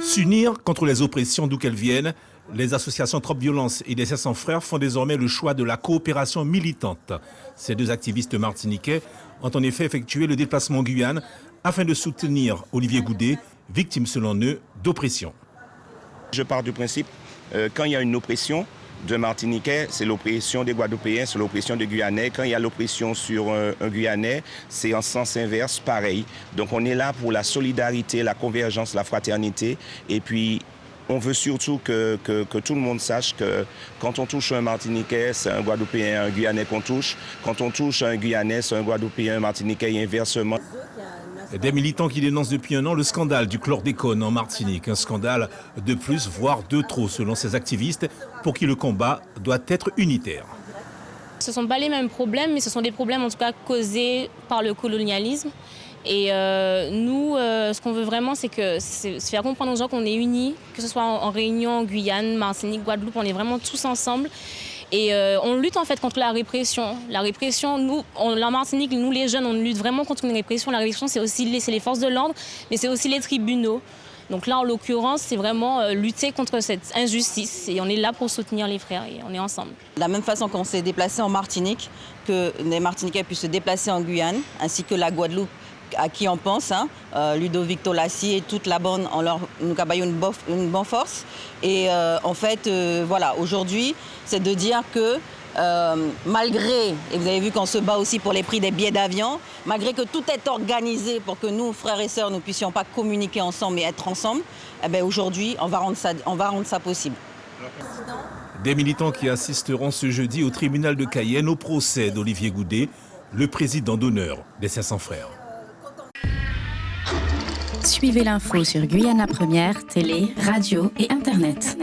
S'unir contre les oppressions d'où qu'elles viennent, les associations Trop Violence et les 500 Frères font désormais le choix de la coopération militante. Ces deux activistes martiniquais ont en effet effectué le déplacement en Guyane afin de soutenir Olivier Goudet, victime selon eux d'oppression. Je pars du principe, quand il y a une oppression de Martiniquais, c'est l'oppression des Guadeloupéens, c'est l'oppression des Guyanais. Quand il y a l'oppression sur un Guyanais, c'est en sens inverse, pareil. Donc on est là pour la solidarité, la convergence, la fraternité. Et puis on veut surtout que tout le monde sache que quand on touche un Martiniquais, c'est un Guadeloupéen, un Guyanais qu'on touche. Quand on touche un Guyanais, c'est un Guadeloupéen, un Martiniquais et inversement. Des militants qui dénoncent depuis un an le scandale du chlordécone en Martinique. Un scandale de plus, voire de trop, selon ces activistes, pour qui le combat doit être unitaire. Ce ne sont pas les mêmes problèmes, mais ce sont des problèmes en tout cas causés par le colonialisme. Et nous, ce qu'on veut vraiment, c'est faire comprendre aux gens qu'on est unis, que ce soit en Réunion, en Guyane, Martinique, Guadeloupe, on est vraiment tous ensemble. Et on lutte en fait contre la répression. La répression, nous, en Martinique, nous les jeunes, on lutte vraiment contre une répression. La répression, c'est aussi les forces de l'ordre, mais c'est aussi les tribunaux. Donc là, en l'occurrence, c'est vraiment lutter contre cette injustice. Et on est là pour soutenir les frères et on est ensemble. De la même façon qu'on s'est déplacé en Martinique, que les Martiniquais puissent se déplacer en Guyane, ainsi que la Guadeloupe, à qui on pense, Ludovic Tolassi et toute la bande, nous avons une bonne force. Et en fait, voilà, aujourd'hui, c'est de dire que malgré, et vous avez vu qu'on se bat aussi pour les prix des billets d'avion, malgré que tout est organisé pour que nous, frères et sœurs, ne puissions pas communiquer ensemble et être ensemble, eh bien aujourd'hui, on va rendre ça possible. Des militants qui assisteront ce jeudi au tribunal de Cayenne au procès d'Olivier Goudet, le président d'honneur des 500 Frères. Suivez l'info sur Guyana Première, télé, radio et Internet.